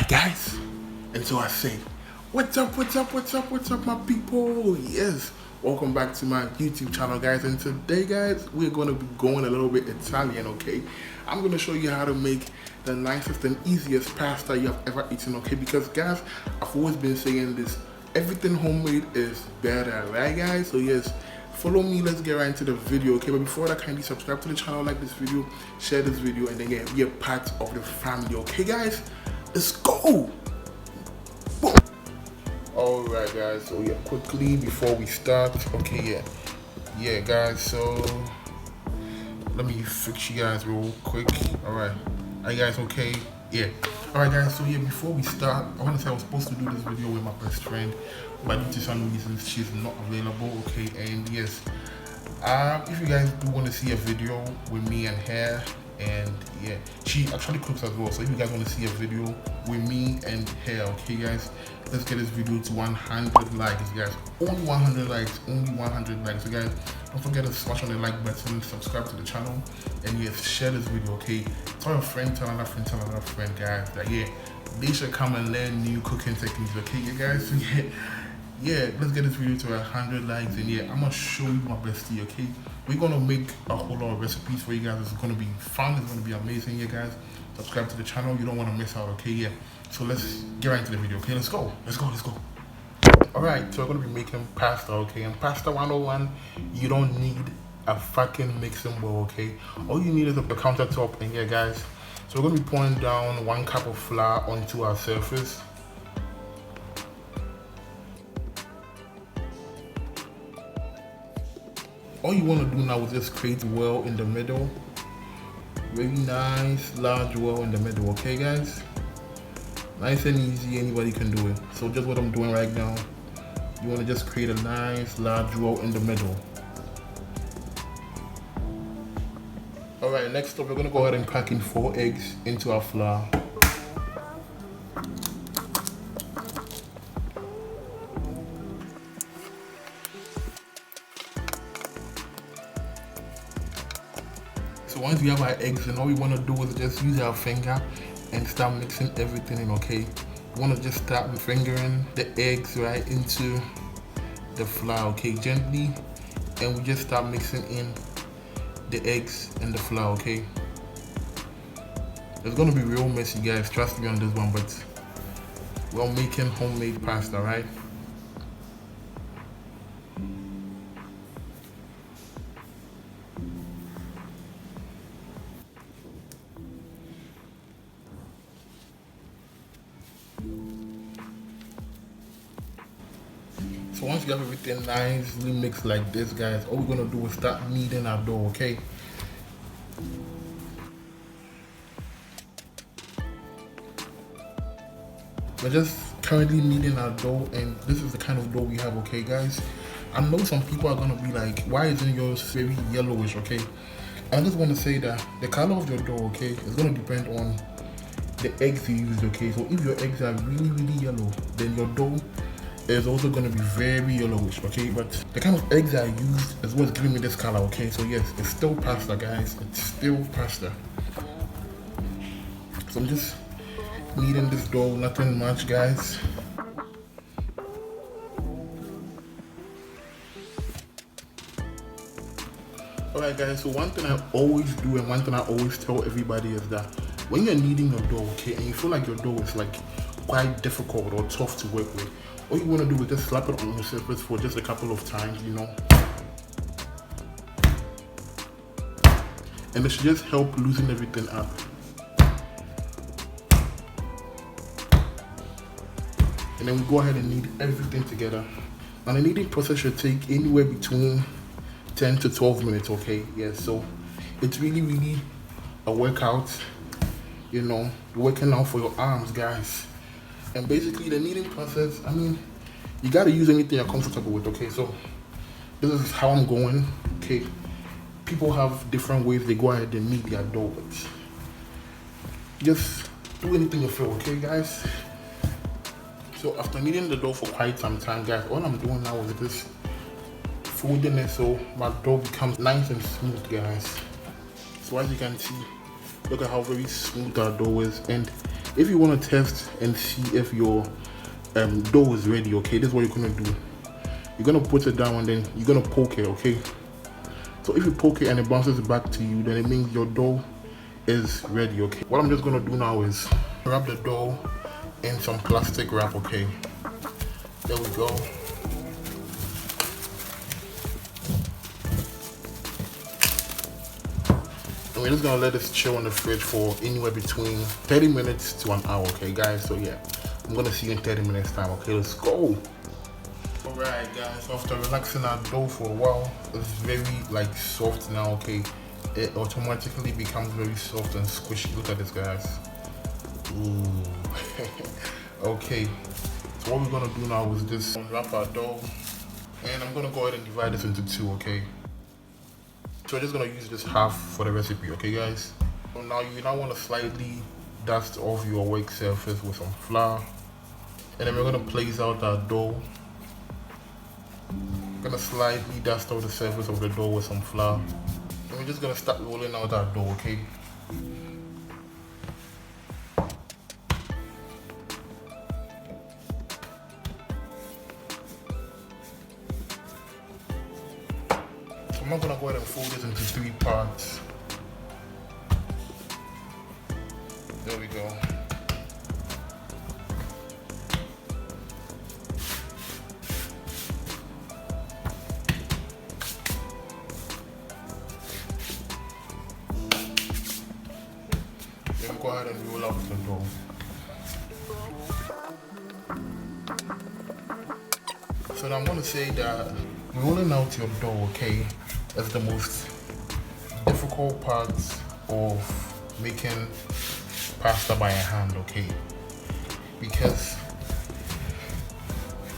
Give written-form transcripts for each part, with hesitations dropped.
Alright guys, and so I say, what's up my people? Yes, welcome back to my YouTube channel guys, and today guys, we're going to be going a little bit Italian, okay? I'm going to show you how to make the nicest and easiest pasta you have ever eaten, okay? Because guys, I've always been saying this, everything homemade is better, right guys? So yes, follow me, let's get right into the video, okay? But before that, kindly subscribe to the channel, like this video, share this video, and then be a part of the family, okay guys? Let's go! Boom! Alright guys, so yeah, quickly before we start, okay, yeah guys, so let me fix you guys real quick. Alright, are you guys okay? Yeah. Alright guys, so yeah, before we start, I want to say I was supposed to do this video with my best friend, but due to some reasons she's not available, okay? And yes, if you guys do want to see a video with me and her, and yeah, she actually cooks as well, so if you guys want to see a video with me and her, okay guys, let's get this video to 100 likes guys. Only 100 likes, only 100 likes. So guys, don't forget to smash on the like button, subscribe to the channel, and yes, share this video, okay? Tell a friend, tell another friend guys, that yeah, they should come and learn new cooking techniques, okay you guys? So yeah, let's get this video to 100 likes, and yeah, I'm gonna show you my bestie, okay? We're gonna make a whole lot of recipes for you guys. It's gonna be fun, it's gonna be amazing, yeah guys. Subscribe to the channel, you don't want to miss out, okay? Yeah, so let's get right into the video, okay? Let's go. Alright, so we're gonna be making pasta, okay? And pasta 101, you don't need a fucking mixing bowl, okay? All you need is a countertop, and yeah guys, so we're gonna be pouring down 1 cup of flour onto our surface. All you want to do now is just create a well in the middle. Very nice, large well in the middle, okay guys? Nice and easy, anybody can do it. So just what I'm doing right now, you want to just create a nice, large well in the middle. Alright, next up, we're going to go ahead and crack in 4 eggs into our flour. So once we have our eggs in, all we want to do is just use our finger and start mixing everything in, okay? We want to just start fingering the eggs right into the flour, okay, gently, and we just start mixing in the eggs and the flour, okay? It's going to be real messy, guys, trust me on this one, but we're making homemade pasta, right? So once you have everything nicely mixed like this, guys, all we're gonna do is start kneading our dough, okay? We're just currently kneading our dough, and this is the kind of dough we have, okay guys? I know some people are gonna be like, why isn't yours very yellowish, okay? I just want to say that the color of your dough, okay, is gonna depend on the eggs you use, okay? So if your eggs are really yellow, then your dough is also going to be very yellowish, okay? But the kind of eggs I used is what's giving me this color, okay? So yes, it's still pasta, guys. It's still pasta. So I'm just kneading this dough, nothing much, guys. Alright guys, so one thing I always do and one thing I always tell everybody is that when you're kneading your dough, okay, and you feel like your dough is like quite difficult or tough to work with, all you want to do is just slap it on your surface for just a couple of times, you know. And it should just help loosen everything up. And then we go ahead and knead everything together. And the kneading process should take anywhere between 10 to 12 minutes, okay? Yeah, so it's really a workout, you know, working out for your arms, guys. And basically the kneading process, I mean, you gotta use anything you're comfortable with, okay? So this is how I'm going, okay? People have different ways they go ahead and knead their dough, but just do anything you feel, okay guys? So after kneading the dough for quite some time, guys, all I'm doing now is just folding it so my dough becomes nice and smooth, guys. So as you can see, look at how very smooth our dough is, and if you want to test and see if your dough is ready, okay, this is what you're gonna do. You're gonna put it down and then you're gonna poke it, okay? So if you poke it and it bounces back to you, then it means your dough is ready, okay? What I'm just gonna do now is wrap the dough in some plastic wrap, okay? There we go. And we're just gonna let this chill in the fridge for anywhere between 30 minutes to an hour, okay guys? So yeah, I'm gonna see you in 30 minutes time, okay? Let's go. Alright guys, after relaxing our dough for a while, it's very like soft now, okay? It automatically becomes very soft and squishy. Look at this, guys. Ooh. Okay, so what we're gonna do now is just unwrap our dough, and I'm gonna go ahead and divide this into two, okay? So we're just gonna use this half for the recipe, okay guys? So now you want to slightly dust off your work surface with some flour, and then we're gonna place out our dough. I'm gonna slightly dust off the surface of the dough with some flour, and we're just gonna start rolling out our dough, okay? So I'm gonna go ahead and fold this into 3 parts. There we go. Then go ahead and roll out the dough. So now I'm going to say that rolling out your dough, okay, is the most difficult part of making pasta by hand, okay? Because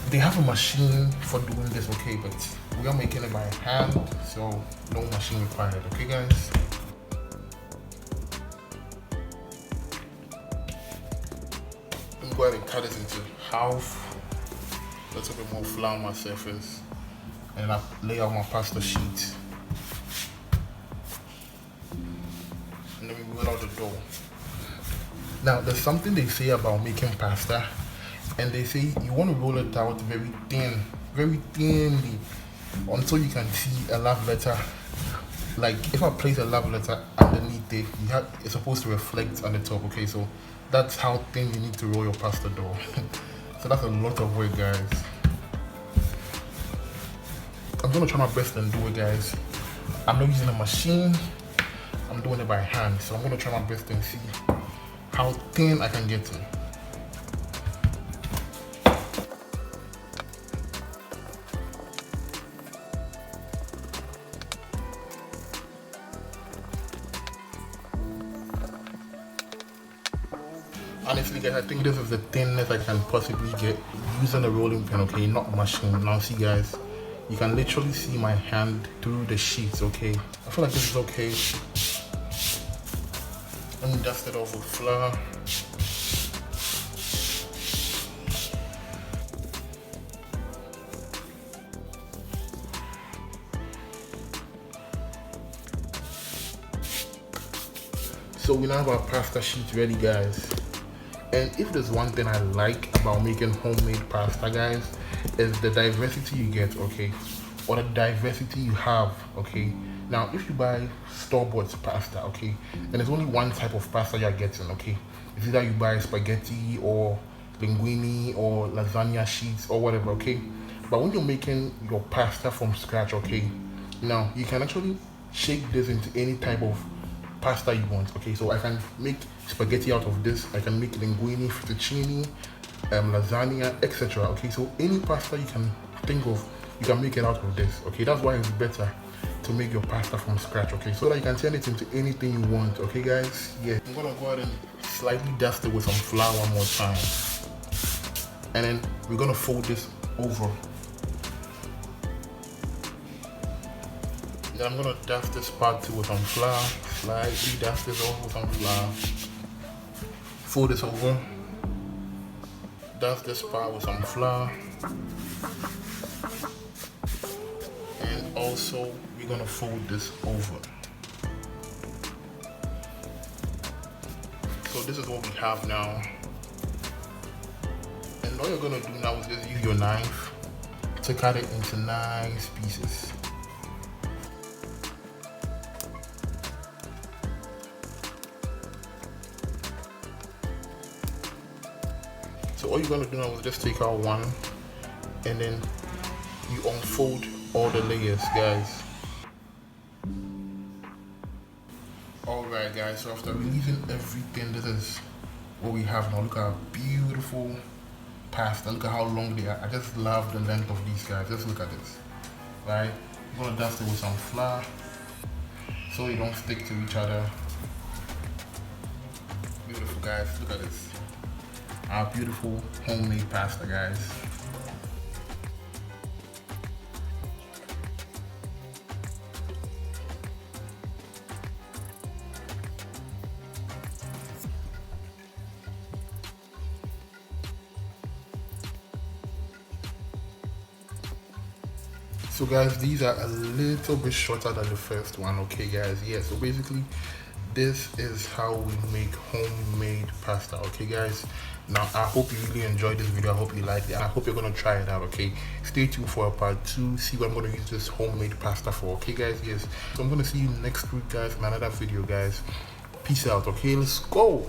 they have a machine for doing this, okay, but we are making it by hand, so no machine required, okay guys? Go ahead and cut it into half, a little bit more flour on my surface, and I lay out my pasta sheet, and then we roll out the dough. Now there's something they say about making pasta, and they say you want to roll it out very thinly, until you can see a love letter. Like if I place a love letter underneath it, it's supposed to reflect on the top, okay? So that's how thin you need to roll your pasta dough. So that's a lot of work, guys. I'm gonna try my best and do it, guys. I'm not using a machine, I'm doing it by hand. So I'm gonna try my best and see how thin I can get it. Honestly guys, I think this is the thinness I can possibly get using a rolling pin, okay, not a machine. Now see guys, you can literally see my hand through the sheets, okay? I feel like this is okay. Let me dust it off with flour. So we now have our pasta sheet ready, guys. And if there's one thing I like about making homemade pasta, guys, is the diversity you get, okay? Or the diversity you have, okay? Now, if you buy store-bought pasta, okay, and there's only one type of pasta you're getting, okay? It's either you buy spaghetti or linguine or lasagna sheets or whatever, okay? But when you're making your pasta from scratch, okay, now you can actually shape this into any type of pasta you want, okay? So I can make spaghetti out of this, I can make linguine, fettuccine, lasagna, etc. Okay, so any pasta you can think of, you can make it out of this, okay? That's why it's better to make your pasta from scratch, okay? So that you can turn it into anything you want, okay guys? Yeah, I'm gonna go ahead and slightly dust it with some flour one more time, and then we're gonna fold this over. Then I'm gonna dust this part too with some flour, slightly dust this over with some flour. Fold this over, dust this part with some flour, and also we're gonna fold this over. So this is what we have now. And all you're gonna do now is just use your knife to cut it into nice pieces. So all you're gonna do now is just take out one, and then you unfold all the layers, guys. Alright guys, so after releasing everything, this is what we have now. Look at how beautiful pasta, look at how long they are. I just love the length of these guys. Just look at this, right? I'm gonna dust it with some flour so they don't stick to each other. Beautiful guys, look at this. Our beautiful homemade pasta, guys. So guys, these are a little bit shorter than the first one, okay guys? Yeah, so basically this is how we make homemade pasta, okay guys? Now I hope you really enjoyed this video. I hope you liked it. I hope you're gonna try it out, okay? Stay tuned for a part 2. See what I'm gonna use this homemade pasta for, okay guys? Yes, so I'm gonna see you next week guys in another video, guys. Peace out, okay? Let's go.